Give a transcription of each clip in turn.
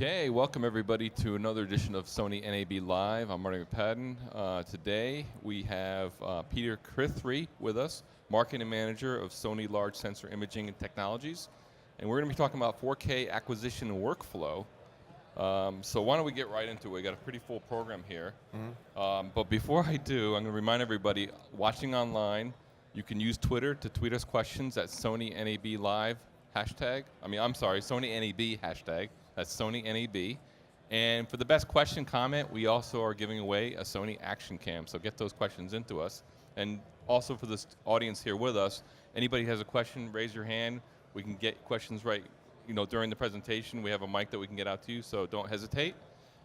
Okay, welcome everybody to another edition of Sony NAB Live. I'm Marty McPadden. Today we have Peter Crithry with us, Marketing Manager of Sony Large Sensor Imaging and Technologies. And we're going to be talking about 4K acquisition and workflow. So why don't we get right into it? We got a pretty full program here. But before I do, I'm going to remind everybody watching online, you can use Twitter to tweet us questions at Sony NAB Live hashtag. Sony NAB hashtag. That's Sony NAB. And for the best question comment, we also are giving away a Sony Action Cam. So get those questions into us. And also for this audience here with us, anybody has a question, raise your hand. We can get questions right, during the presentation. We have a mic that we can get out to you, so don't hesitate.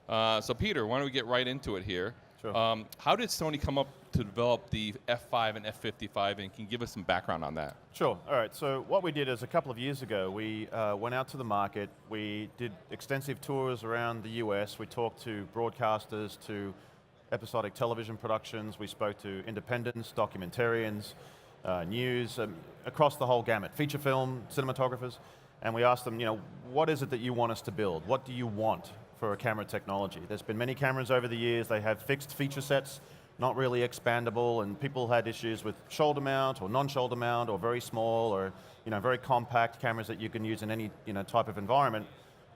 So Peter, why don't we get right into it here? Sure. How did Sony come up to develop the F5 and F55, and can you give us some background on that? Sure. All right. So what we did is a couple of years ago, we went out to the market. We did extensive tours around the US. We talked to broadcasters, to episodic television productions. We spoke to independents, documentarians, news, across the whole gamut, feature film, cinematographers. And we asked them, what is it that you want us to build? What do you want for a camera technology? There's been many cameras over the years. They have fixed feature sets, not really expandable, and people had issues with shoulder mount or non-shoulder mount or very small or very compact cameras that you can use in any type of environment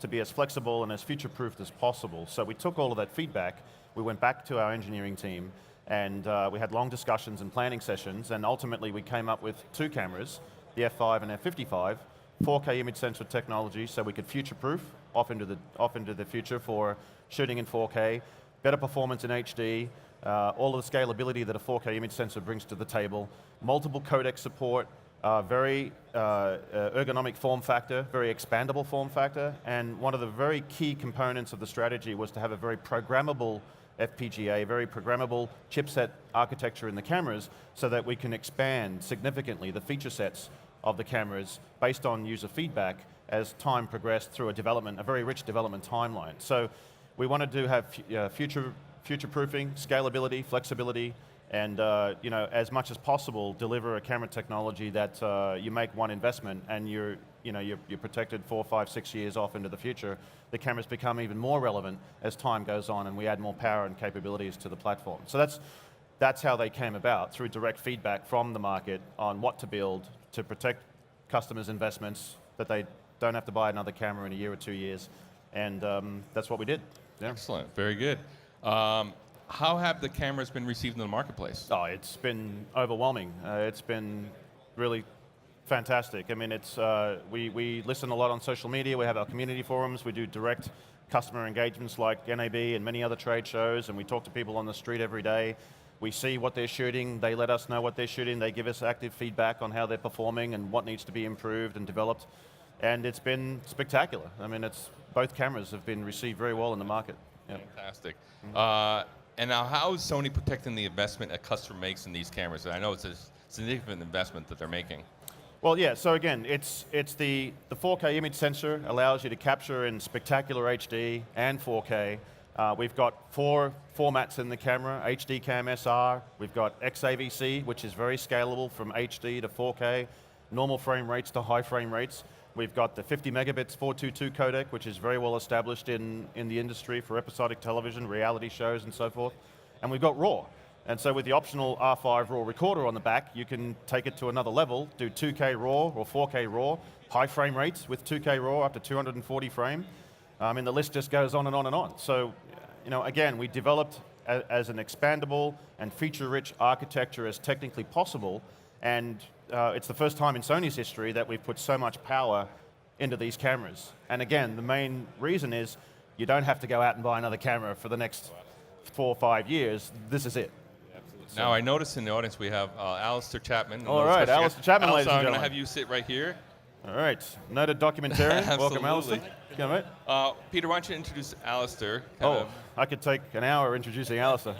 to be as flexible and as future-proofed as possible. So we took all of that feedback, we went back to our engineering team, and we had long discussions and planning sessions, and ultimately we came up with two cameras, the F5 and F55, 4K image sensor technology, so we could future-proof off into the future for shooting in 4K, better performance in HD, all of the scalability that a 4K image sensor brings to the table, multiple codec support, very ergonomic form factor, very expandable form factor, and one of the very key components of the strategy was to have a very programmable FPGA, very programmable chipset architecture in the cameras so that we can expand significantly the feature sets of the cameras based on user feedback as time progressed through a very rich development timeline. So we wanted to have future-proofing, scalability, flexibility, and as much as possible deliver a camera technology that you make one investment and you're protected 4, 5, 6 years off into the future. The cameras become even more relevant as time goes on and we add more power and capabilities to the platform. So that's how they came about, through direct feedback from the market on what to build to protect customers' investments, that they don't have to buy another camera in a year or 2 years. And that's what we did. Yeah. Excellent, very good. How have the cameras been received in the marketplace? Oh, it's been overwhelming. It's been really fantastic. I mean, we listen a lot on social media. We have our community forums. We do direct customer engagements like NAB and many other trade shows, and we talk to people on the street every day. We see what they're shooting. They let us know what they're shooting. They give us active feedback on how they're performing and what needs to be improved and developed. And it's been spectacular. I mean, both cameras have been received very well in the market. Yeah. Fantastic. And now, how is Sony protecting the investment a customer makes in these cameras? And I know it's a significant investment that they're making. Well, yeah, so again, it's the 4K image sensor allows you to capture in spectacular HD and 4K. We've got 4 formats in the camera, HD Cam SR, we've got XAVC, which is very scalable from HD to 4K, normal frame rates to high frame rates. We've got the 50 megabits 422 codec, which is very well established in the industry for episodic television, reality shows, and so forth. And we've got RAW. And so with the optional R5 RAW recorder on the back, you can take it to another level, do 2K RAW or 4K RAW, high frame rates with 2K RAW up to 240 frame. And the list just goes on and on and on. So, again, we developed as an expandable and feature-rich architecture as technically possible, and it's the first time in Sony's history that we've put so much power into these cameras. And again, the main reason is you don't have to go out and buy another camera for the next 4 or 5 years. This is it. So. Now, I noticed in the audience we have Alistair Chapman. All right, Alistair Chapman, ladies and gentlemen. I'm going to have you sit right here. All right, noted documentarian. Welcome, Alistair. Come on. Peter, why don't you introduce Alistair? I could take an hour introducing Alistair.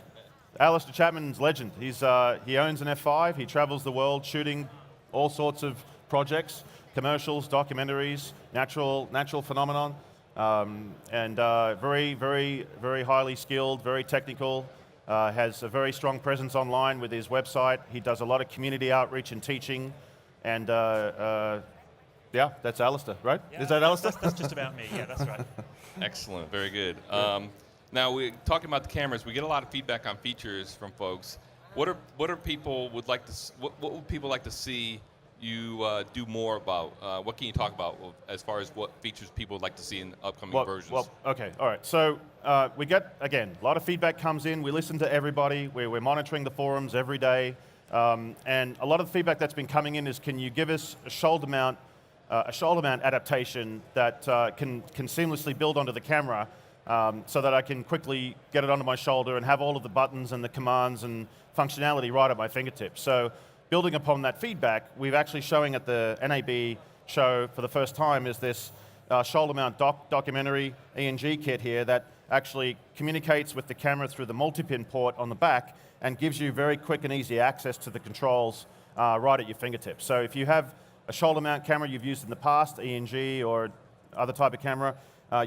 Alistair Chapman's legend. He owns an F5. He travels the world shooting all sorts of projects, commercials, documentaries, natural phenomenon, and very, very, very highly skilled, very technical. Has a very strong presence online with his website. He does a lot of community outreach and teaching, and Yeah, that's Alistair, right? Yeah, Is that Alistair? That's just about me. Yeah, that's right. Excellent, very good. Now we're talking about the cameras. We get a lot of feedback on features from folks. What are people would like to what would people like to see you do more about? What can you talk about as far as what features people would like to see in upcoming versions? Well, okay, all right. So we get, again, a lot of feedback comes in. We listen to everybody. We're monitoring the forums every day. And a lot of the feedback that's been coming in is, can you give us a shoulder mount adaptation that can seamlessly build onto the camera so that I can quickly get it onto my shoulder and have all of the buttons and the commands and functionality right at my fingertips. So building upon that feedback, we've actually showing at the NAB show for the first time is this shoulder mount documentary ENG kit here that actually communicates with the camera through the multi-pin port on the back and gives you very quick and easy access to the controls right at your fingertips. So if you have a shoulder mount camera you've used in the past, ENG or other type of camera,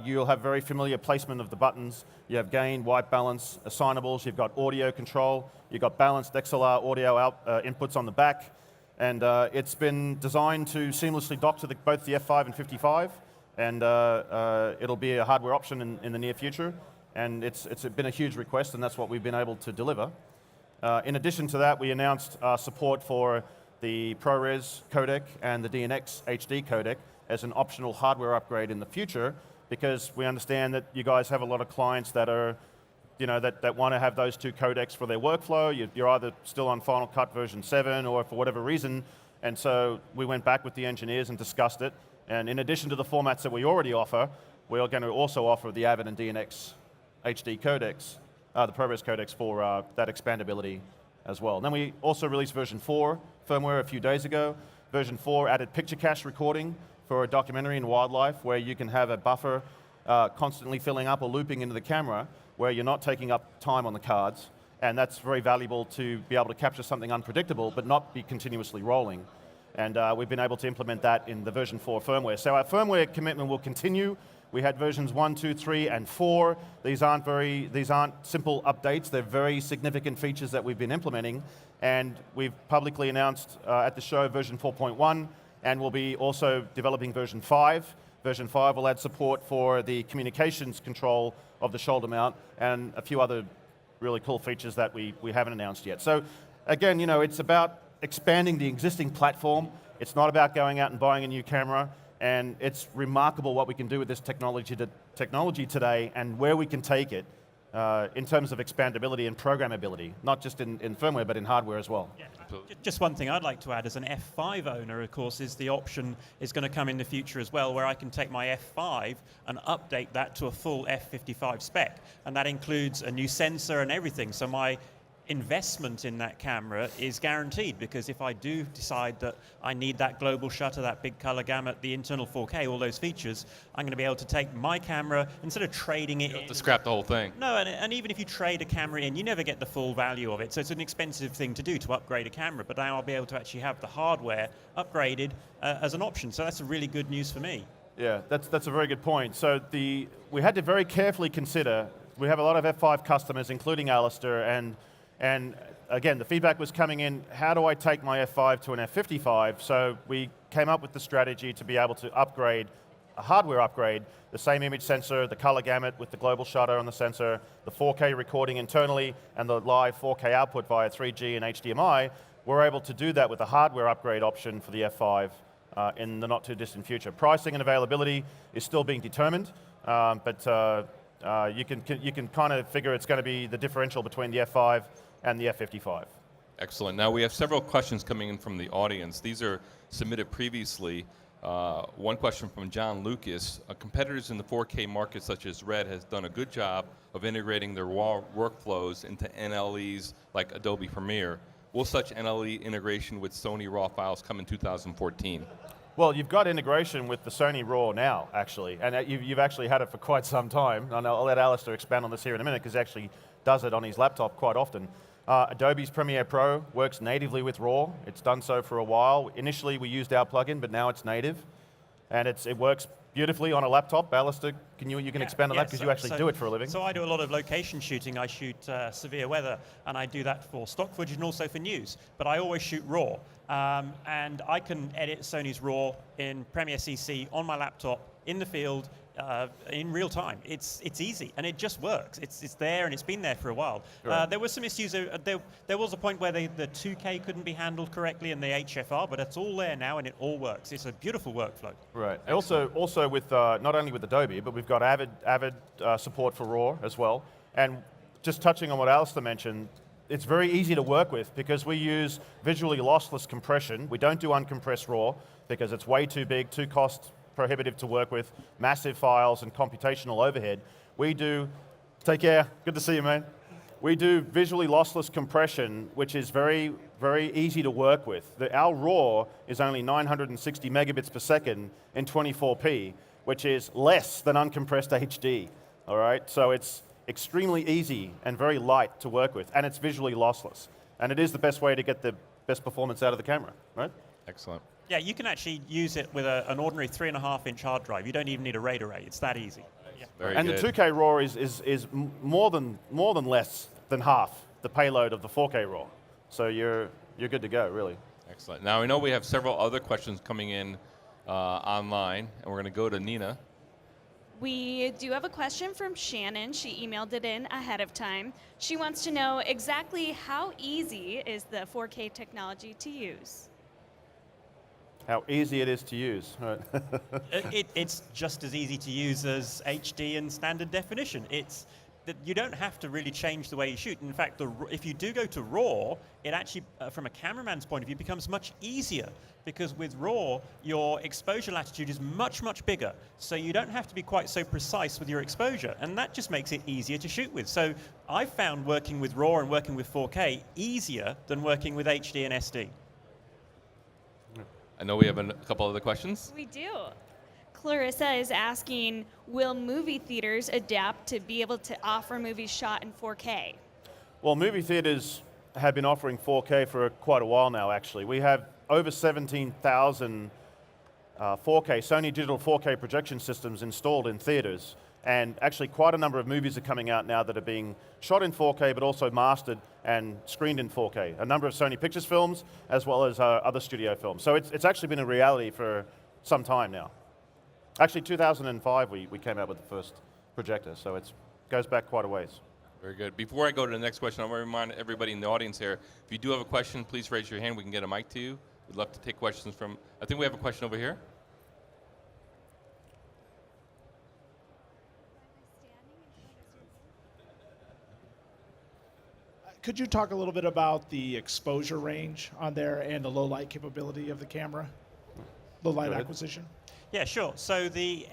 you'll have very familiar placement of the buttons. You have gain, white balance, assignables, you've got audio control, you've got balanced XLR audio inputs on the back, and it's been designed to seamlessly dock to both the F5 and 55, and it'll be a hardware option in the near future, and it's been a huge request, and that's what we've been able to deliver. In addition to that, we announced support for the ProRes codec and the DNX HD codec as an optional hardware upgrade in the future, because we understand that you guys have a lot of clients that are, that want to have those two codecs for their workflow. You're either still on Final Cut version 7 or for whatever reason, and so we went back with the engineers and discussed it, and in addition to the formats that we already offer, we are going to also offer the Avid and DNX HD codecs, the ProRes codecs for that expandability as well. And then we also released version 4 firmware a few days ago. Version 4 added picture cache recording for a documentary and wildlife, where you can have a buffer constantly filling up or looping into the camera where you're not taking up time on the cards, and that's very valuable to be able to capture something unpredictable but not be continuously rolling. And we've been able to implement that in the version 4 firmware. So our firmware commitment will continue. We had versions 1, 2, 3, and 4. These aren't simple updates. They're very significant features that we've been implementing, and we've publicly announced at the show version 4.1, and we'll be also developing version 5. Version 5 will add support for the communications control of the shoulder mount and a few other really cool features that we haven't announced yet. So again, it's about expanding the existing platform. It's not about going out and buying a new camera. And it's remarkable what we can do with this technology today and where we can take it in terms of expandability and programmability, not just in firmware, but in hardware as well. Yeah. Just one thing I'd like to add as an F5 owner, of course, is the option is going to come in the future as well, where I can take my F5 and update that to a full F55 spec. And that includes a new sensor and everything. So my investment in that camera is guaranteed, because if I do decide that I need that global shutter, that big color gamut, the internal 4K, all those features, I'm going to be able to take my camera, instead of trading it in. You have to scrap the whole thing. No, and even if you trade a camera in, you never get the full value of it. So it's an expensive thing to do, to upgrade a camera, but now I'll be able to actually have the hardware upgraded as an option. So that's a really good news for me. Yeah, that's a very good point. So we had to very carefully consider, we have a lot of F5 customers, including Alistair, and again, the feedback was coming in, how do I take my F5 to an F55? So we came up with the strategy to be able to upgrade, a hardware upgrade, the same image sensor, the color gamut with the global shutter on the sensor, the 4K recording internally, and the live 4K output via 3G and HDMI. We're able to do that with a hardware upgrade option for the F5 in the not too distant future. Pricing and availability is still being determined, but you can kind of figure it's going to be the differential between the F5 and the F55. Excellent. Now we have several questions coming in from the audience. These are submitted previously. One question from John Lucas. Competitors in the 4K market, such as Red, has done a good job of integrating their raw workflows into NLEs like Adobe Premiere. Will such NLE integration with Sony RAW files come in 2014? Well, you've got integration with the Sony RAW now, actually, and you've actually had it for quite some time. And I'll let Alistair expand on this here in a minute, because he actually does it on his laptop quite often. Adobe's Premiere Pro works natively with RAW. It's done so for a while. Initially, we used our plugin, but now it's native, and it works beautifully on a laptop. Ballister, you can expand on that because you actually do it for a living. So I do a lot of location shooting. I shoot severe weather, and I do that for stock footage and also for news. But I always shoot RAW, and I can edit Sony's RAW in Premiere CC on my laptop in the field. In real time. It's easy, and it just works. It's there, and it's been there for a while. Right. There were some issues. There was a point where the 2K couldn't be handled correctly, and the HFR, but it's all there now, and it all works. It's a beautiful workflow. Right. Also with not only with Adobe, but we've got Avid support for RAW as well. And just touching on what Alistair mentioned, it's very easy to work with because we use visually lossless compression. We don't do uncompressed RAW because it's way too big, too cost prohibitive to work with, massive files and computational overhead. We do, take care, good to see you, man. We do visually lossless compression, which is very, very easy to work with. Our RAW is only 960 megabits per second in 24p, which is less than uncompressed HD, all right? So it's extremely easy and very light to work with, and it's visually lossless. And it is the best way to get the best performance out of the camera, right? Excellent. Yeah, you can actually use it with an ordinary 3.5-inch hard drive. You don't even need a RAID array. It's that easy. Yeah. Very and good. the 2K RAW is more than less than half the payload of the 4K RAW. So you're good to go, really. Excellent. Now, I know we have several other questions coming in online, and we're going to go to Nina. We do have a question from Shannon. She emailed it in ahead of time. She wants to know exactly how easy is the 4K technology to use? How easy it is to use. Right. It's just as easy to use as HD and standard definition. It's that you don't have to really change the way you shoot. In fact, if you do go to RAW, it actually, from a cameraman's point of view, becomes much easier because with RAW, your exposure latitude is much, much bigger. So you don't have to be quite so precise with your exposure, and that just makes it easier to shoot with. So I've found working with RAW and working with 4K easier than working with HD and SD. I know we have a couple other questions. We do. Clarissa is asking, will movie theaters adapt to be able to offer movies shot in 4K? Well, movie theaters have been offering 4K for quite a while now, actually. We have over 17,000 Sony digital 4K projection systems installed in theaters. And actually quite a number of movies are coming out now that are being shot in 4K, but also mastered and screened in 4K. A number of Sony Pictures films, as well as other studio films. So it's actually been a reality for some time now. Actually, 2005, we came out with the first projector, so it goes back quite a ways. Very good. Before I go to the next question, I want to remind everybody in the audience here, if you do have a question, please raise your hand. We can get a mic to you. We'd love to take questions from, I think we have a question over here. Could you talk a little bit about the exposure range on there and the low light capability of the camera? Low light acquisition? Yeah, sure. So the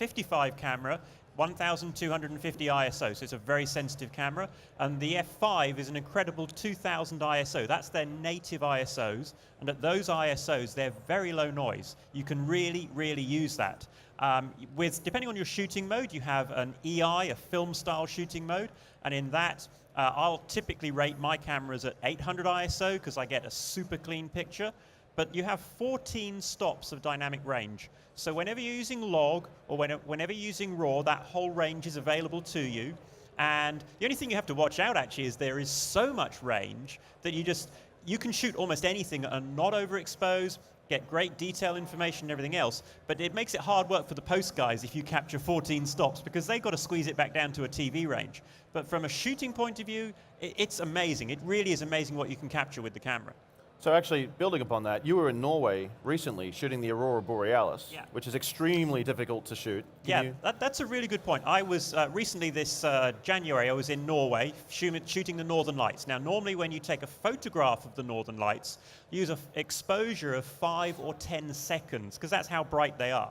F55 camera, 1250 ISO, so it's a very sensitive camera. And the F5 is an incredible 2000 ISO. That's their native ISOs. And at those ISOs, they're very low noise. You can really, really use that. Depending on your shooting mode, you have an EI, a film style shooting mode. And in that, I'll typically rate my cameras at 800 ISO because I get a super clean picture. But you have 14 stops of dynamic range. So whenever you're using log or whenever you're using RAW, that whole range is available to you. And the only thing you have to watch out actually is there is so much range that you can shoot almost anything and not overexpose, get great detail information and everything else, but it makes it hard work for the post guys if you capture 14 stops because they've got to squeeze it back down to a TV range. But from a shooting point of view, it's amazing. It really is amazing what you can capture with the camera. So actually, building upon that, you were in Norway recently shooting the Aurora Borealis, which is extremely difficult to shoot. That's a really good point. I was recently this January, I was in Norway shooting the Northern Lights. Now, normally when you take a photograph of the Northern Lights, you use an exposure of 5 or 10 seconds, because that's how bright they are.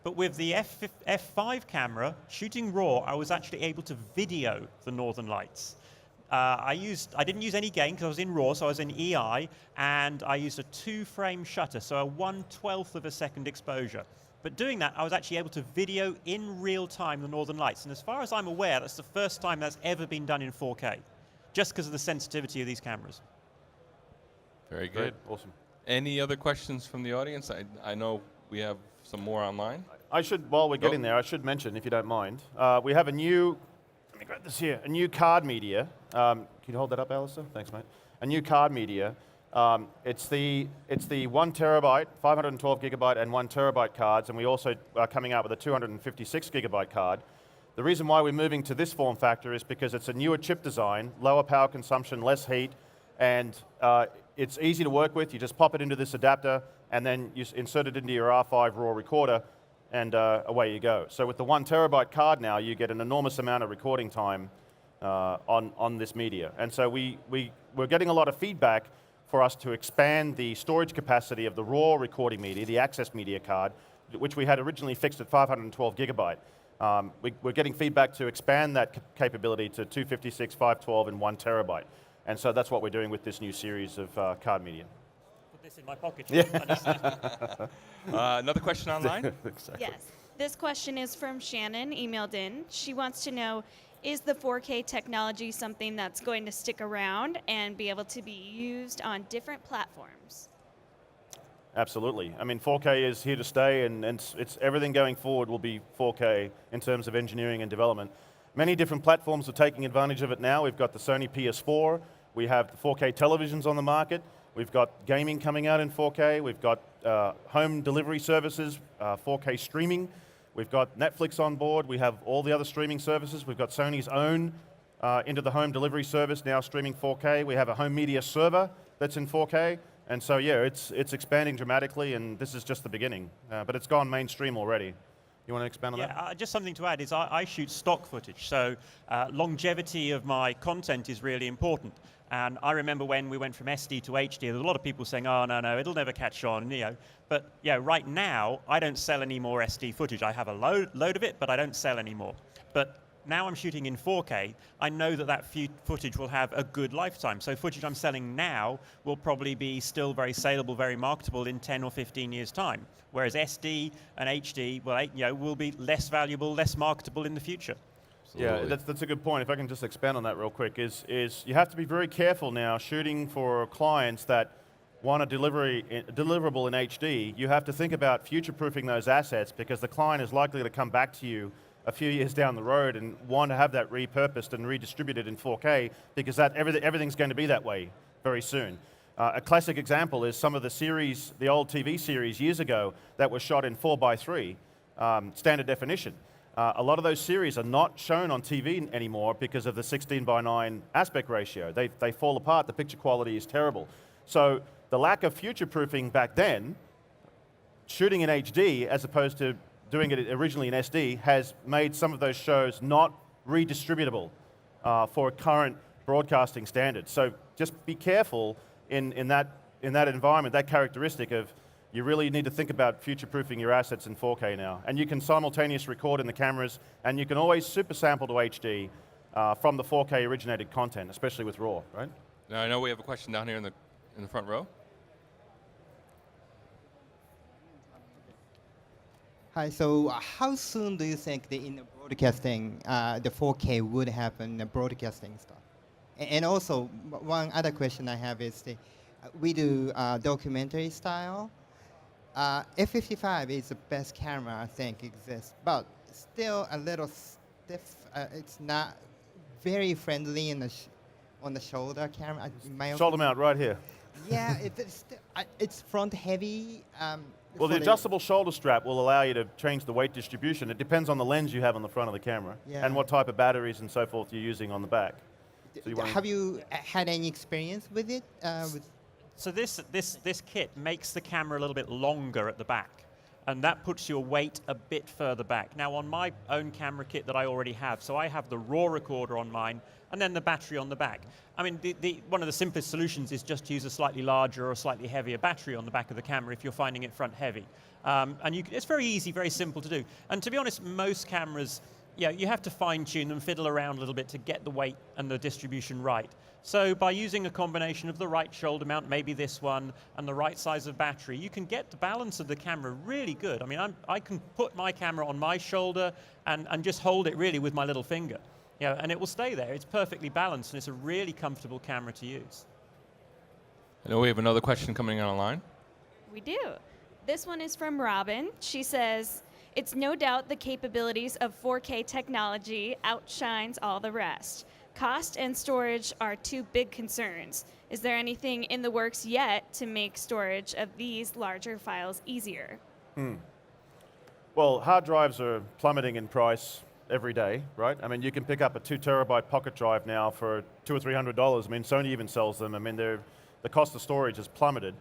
But with the F5 camera, shooting RAW, I was actually able to video the Northern Lights. I didn't use any gain because I was in RAW, so I was in EI, and I used a 2-frame shutter, so a 1/12 of a second exposure. But doing that, I was actually able to video in real time the Northern Lights. And as far as I'm aware, that's the first time that's ever been done in 4K, just because of the sensitivity of these cameras. Very good. Awesome. Any other questions from the audience? I know we have some more online. while we're getting there, I should mention, if you don't mind, we have a new, let me grab this here, a new card media. Can you hold that up, Alistair? Thanks, mate. A new card media. It's the 1 terabyte, 512 gigabyte, and 1 terabyte cards, and we also are coming out with a 256 gigabyte card. The reason why we're moving to this form factor is because it's a newer chip design, lower power consumption, less heat, and it's easy to work with. You just pop it into this adapter, and then you insert it into your R5 RAW recorder, and away you go. So with the 1 terabyte card now, you get an enormous amount of recording time on this media. And so we're getting a lot of feedback for us to expand the storage capacity of the raw recording media, the access media card, which we had originally fixed at 512 gigabyte. We're getting feedback to expand that capability to 256, 512, and 1 terabyte. And so that's what we're doing with this new series of card media. Put this in my pocket. Yeah. Another question online? Exactly. Yes. This question is from Shannon, emailed in. She wants to know, is the 4K technology something that's going to stick around and be able to be used on different platforms? Absolutely. I mean, 4K is here to stay, and it's everything going forward will be 4K in terms of engineering and development. Many different platforms are taking advantage of it now. We've got the Sony PS4, we have the 4K televisions on the market, we've got gaming coming out in 4K, we've got home delivery services, 4K streaming, we've got Netflix on board, we have all the other streaming services, we've got Sony's own into the home delivery service now streaming 4K, we have a home media server that's in 4K, and so yeah, it's expanding dramatically, and this is just the beginning, but it's gone mainstream already. You want to expand on that? Yeah, just something to add is I shoot stock footage, so longevity of my content is really important. And I remember when we went from SD to HD, there was a lot of people saying, oh, no, it'll never catch on, you know. But yeah, right now, I don't sell any more SD footage. I have a load of it, but I don't sell any more. But now I'm shooting in 4K, I know that footage will have a good lifetime. So footage I'm selling now will probably be still very saleable, very marketable in 10 or 15 years' time. Whereas SD and HD, well, you know, will be less valuable, less marketable in the future. Yeah, that's a good point. If I can just expand on that real quick, is you have to be very careful now shooting for clients that want a deliverable in HD. You have to think about future-proofing those assets because the client is likely to come back to you a few years down the road and want to have that repurposed and redistributed in 4K because everything's going to be that way very soon. A classic example is some of the old TV series years ago that were shot in 4:3 standard definition. A lot of those series are not shown on TV anymore because of the 16:9 aspect ratio. They fall apart, the picture quality is terrible. So the lack of future-proofing back then, shooting in HD as opposed to doing it originally in SD, has made some of those shows not redistributable for current broadcasting standards. So just be careful in that environment, that characteristic of you really need to think about future-proofing your assets in 4K now. And you can simultaneous record in the cameras, and you can always super sample to HD from the 4K originated content, especially with RAW, right? Now I know we have a question down here in the front row. Hi, so how soon do you think in the broadcasting, the 4K would happen, the broadcasting stuff? And also, one other question I have is, we do documentary style. F55 is the best camera I think exists, but still a little stiff. It's not very friendly on the shoulder camera. Shoulder mount right here. Yeah, it's front heavy. Well, the adjustable shoulder strap will allow you to change the weight distribution. It depends on the lens you have on the front of the camera and what type of batteries and so forth you're using on the back. So have you had any experience with it? So this kit makes the camera a little bit longer at the back, and that puts your weight a bit further back. Now on my own camera kit that I already have, so I have the RAW recorder on mine, and then the battery on the back. I mean, one of the simplest solutions is just to use a slightly larger or slightly heavier battery on the back of the camera if you're finding it front heavy. And it's very easy, very simple to do. And to be honest, most cameras, yeah, you have to fine-tune them, fiddle around a little bit to get the weight and the distribution right. So by using a combination of the right shoulder mount, maybe this one, and the right size of battery, you can get the balance of the camera really good. I mean, I can put my camera on my shoulder and just hold it really with my little finger. You know, and it will stay there. It's perfectly balanced, and it's a really comfortable camera to use. I know we have another question coming on online. We do. This one is from Robin. She says, It's no doubt the capabilities of 4K technology outshines all the rest. Cost and storage are two big concerns. Is there anything in the works yet to make storage of these larger files easier? Well, hard drives are plummeting in price every day, right? I mean, you can pick up a 2 terabyte pocket drive now for $200 or $300. I mean, Sony even sells them. I mean, the cost of storage has plummeted.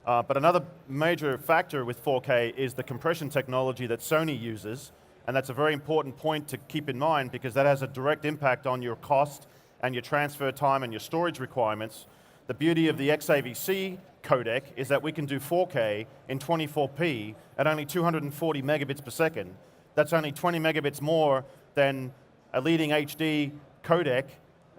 But another major factor with 4K is the compression technology that Sony uses, and that's a very important point to keep in mind because that has a direct impact on your cost and your transfer time and your storage requirements. The beauty of the XAVC codec is that we can do 4K in 24p at only 240 megabits per second. That's only 20 megabits more than a leading HD codec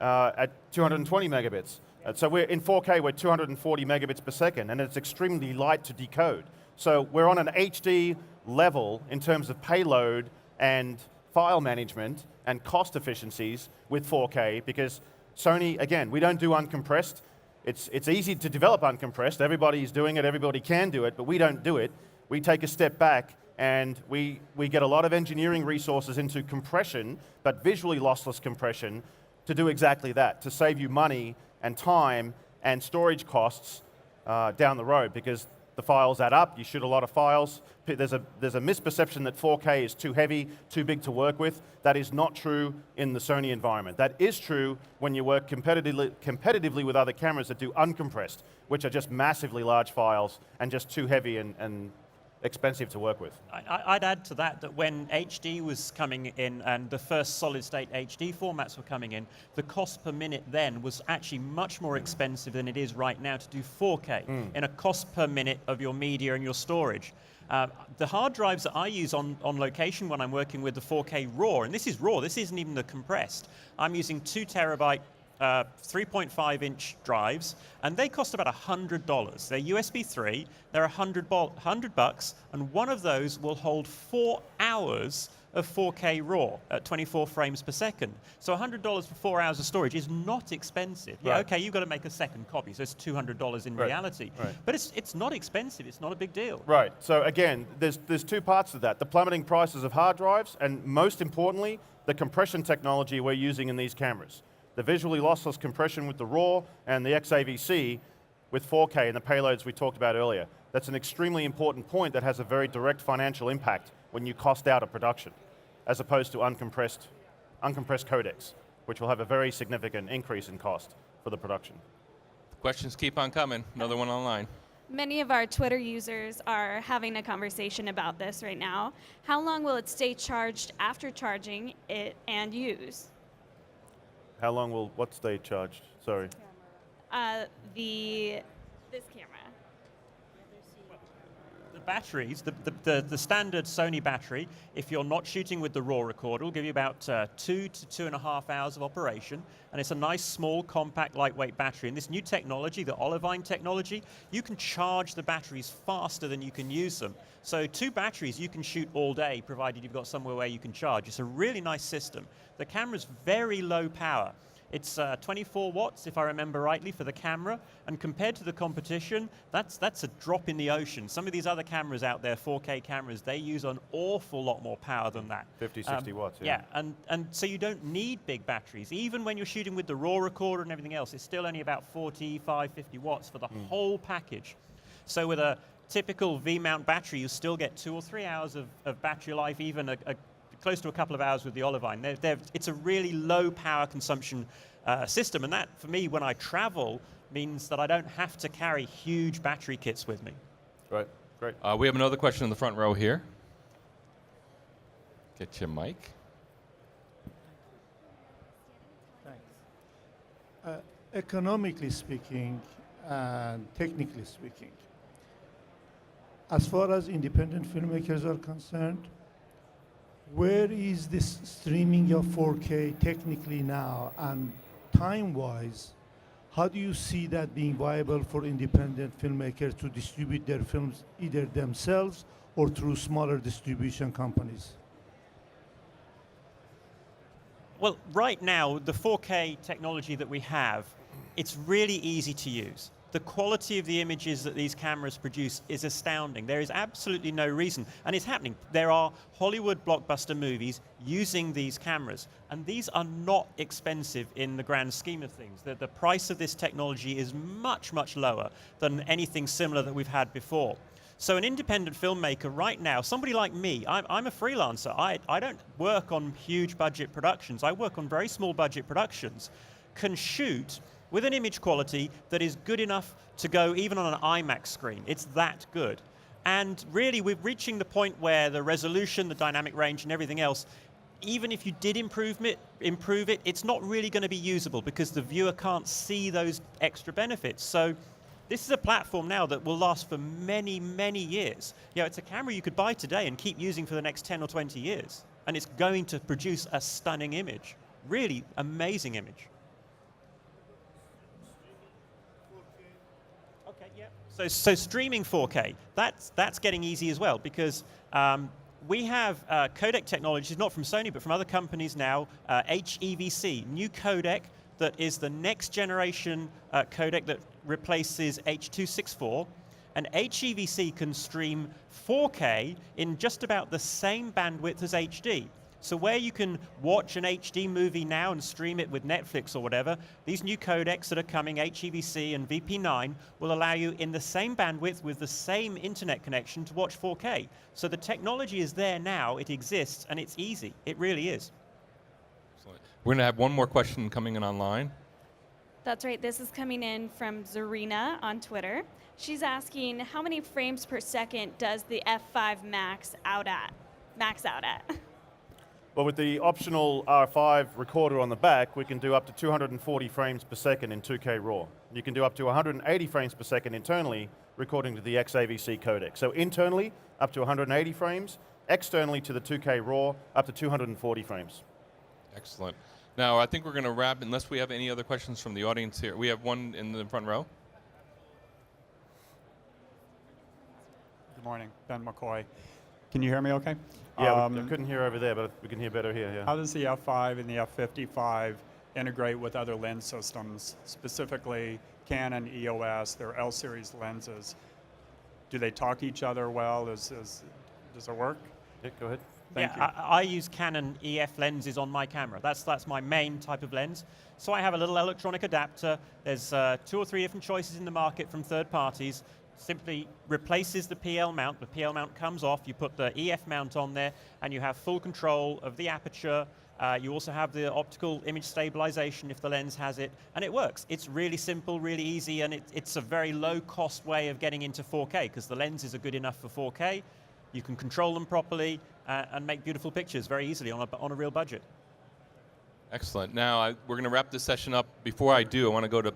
at 220 megabits. So we're in 4K, we're 240 megabits per second, and it's extremely light to decode. So we're on an HD level in terms of payload and file management and cost efficiencies with 4K because Sony, again, we don't do uncompressed. It's easy to develop uncompressed. Everybody's doing it, everybody can do it, but we don't do it. We take a step back and we get a lot of engineering resources into compression, but visually lossless compression to do exactly that, to save you money and time and storage costs down the road because the files add up, you shoot a lot of files. There's a misperception that 4K is too heavy, too big to work with. That is not true in the Sony environment. That is true when you work competitively with other cameras that do uncompressed, which are just massively large files and just too heavy and expensive to work with. I'd add to that when HD was coming in and the first solid-state HD formats were coming in, the cost per minute then was actually much more expensive than it is right now to do 4K in a cost per minute of your media and your storage. The hard drives that I use on location when I'm working with the 4K RAW, and this is RAW, this isn't even the compressed, I'm using 2 terabyte 3.5-inch drives, and they cost about $100. They're USB 3, they're $100, and one of those will hold 4 hours of 4K RAW at 24 frames per second. So $100 for 4 hours of storage is not expensive. Yeah, okay, you've got to make a second copy, so it's $200 in reality. Right. But it's not expensive, it's not a big deal. Right, so again, there's two parts to that. The plummeting prices of hard drives, and most importantly, the compression technology we're using in these cameras. The visually lossless compression with the RAW and the XAVC with 4K and the payloads we talked about earlier. That's an extremely important point that has a very direct financial impact when you cost out a production, as opposed to uncompressed codecs, which will have a very significant increase in cost for the production. Questions keep on coming. Another one online. Many of our Twitter users are having a conversation about this right now. How long will it stay charged after charging it and use? How long will what stay charged? Sorry. This camera. The batteries, the standard Sony battery, if you're not shooting with the RAW recorder, will give you about 2 to 2.5 hours of operation, and it's a nice, small, compact, lightweight battery. And this new technology, the olivine technology, you can charge the batteries faster than you can use them. So 2 batteries you can shoot all day, provided you've got somewhere where you can charge. It's a really nice system. The camera's very low power. It's 24 watts, if I remember rightly, for the camera, and compared to the competition, that's a drop in the ocean. Some of these other cameras out there, 4K cameras, they use an awful lot more power than that. 50, 60 watts, yeah. And so you don't need big batteries. Even when you're shooting with the RAW recorder and everything else, it's still only about 45, 50 watts for the whole package. So with a typical V-mount battery, you still get 2 or 3 hours of battery life, even close to a couple of hours with the olivine. It's a really low power consumption system, and that, for me, when I travel, means that I don't have to carry huge battery kits with me. Right, great. We have another question in the front row here. Get your mic. Thanks. Economically speaking and technically speaking, as far as independent filmmakers are concerned, where is this streaming of 4K technically now, and time-wise, how do you see that being viable for independent filmmakers to distribute their films either themselves or through smaller distribution companies? Well, right now, the 4K technology that we have, it's really easy to use. the quality of the images that these cameras produce is astounding. There is absolutely no reason, and it's happening. There are Hollywood blockbuster movies using these cameras, and these are not expensive in the grand scheme of things. The price of this technology is much, much lower than anything similar that we've had before. So an independent filmmaker right now, somebody like me, I'm a freelancer. I don't work on huge budget productions. I work on very small budget productions, can shoot with an image quality that is good enough to go even on an IMAX screen. It's that good. And really, we're reaching the point where the resolution, the dynamic range, and everything else, even if you did improve it, it's not really going to be usable because the viewer can't see those extra benefits. So this is a platform now that will last for many, many years. You know, it's a camera you could buy today and keep using for the next 10 or 20 years. And it's going to produce a stunning image. Really amazing image. Okay, yeah. So streaming 4K, that's getting easy as well because we have codec technologies, not from Sony, but from other companies now, HEVC, new codec that is the next generation codec that replaces H.264. And HEVC can stream 4K in just about the same bandwidth as HD. So where you can watch an HD movie now and stream it with Netflix or whatever, these new codecs that are coming, HEVC and VP9, will allow you in the same bandwidth with the same internet connection to watch 4K. So the technology is there now, it exists, and it's easy. It really is. Excellent. We're going to have one more question coming in online. That's right. This is coming in from Zarina on Twitter. She's asking, how many frames per second does the F5 max out at? Well, with the optional R5 recorder on the back, we can do up to 240 frames per second in 2K RAW. You can do up to 180 frames per second internally, recording to the XAVC codec. So internally, up to 180 frames, externally to the 2K RAW, up to 240 frames. Excellent. Now, I think we're going to wrap, unless we have any other questions from the audience here. We have one in the front row. Good morning, Ben McCoy. Can you hear me okay? Yeah, we couldn't hear over there, but we can hear better here. Yeah. How does the F5 and the F55 integrate with other lens systems, specifically Canon, EOS, their L-series lenses? Do they talk to each other well? Does it work? Yeah, go ahead. Thank you. I use Canon EF lenses on my camera. That's my main type of lens. So I have a little electronic adapter. There's 2 or 3 different choices in the market from third parties. Simply replaces the PL mount. The PL mount comes off. You put the EF mount on there, and you have full control of the aperture. You also have the optical image stabilization if the lens has it, and it works. It's really simple, really easy, and it's a very low-cost way of getting into 4K because the lenses are good enough for 4K. You can control them properly and make beautiful pictures very easily on a real budget. Excellent. Now, we're going to wrap this session up. Before I do, I want to go to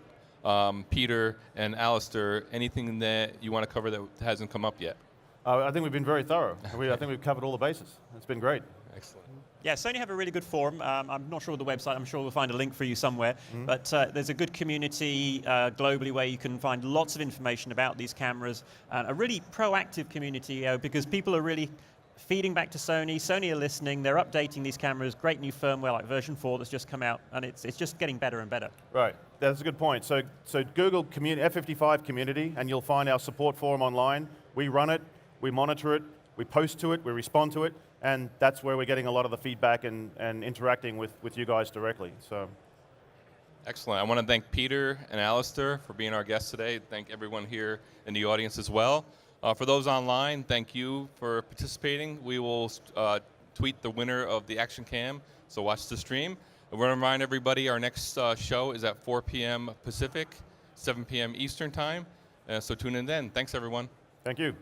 Peter and Alistair. Anything that you want to cover that hasn't come up yet? I think we've been very thorough. I think we've covered all the bases. It's been great. Excellent. Yeah, Sony have a really good forum. I'm not sure of the website. I'm sure we'll find a link for you somewhere. But there's a good community globally where you can find lots of information about these cameras. A really proactive community because people are really feeding back to Sony. Sony are listening. They're updating these cameras. Great new firmware like version 4 that's just come out. And it's just getting better and better. Right. That's a good point. So Google F55 community, and you'll find our support forum online. We run it. We monitor it. We post to it. We respond to it. And that's where we're getting a lot of the feedback and interacting with you guys directly. So, excellent. I want to thank Peter and Alistair for being our guests today. Thank everyone here in the audience as well. For those online, thank you for participating. We will tweet the winner of the Action Cam, so watch the stream. I want to remind everybody our next show is at 4 p.m. Pacific, 7 p.m. Eastern Time. So tune in then. Thanks, everyone. Thank you.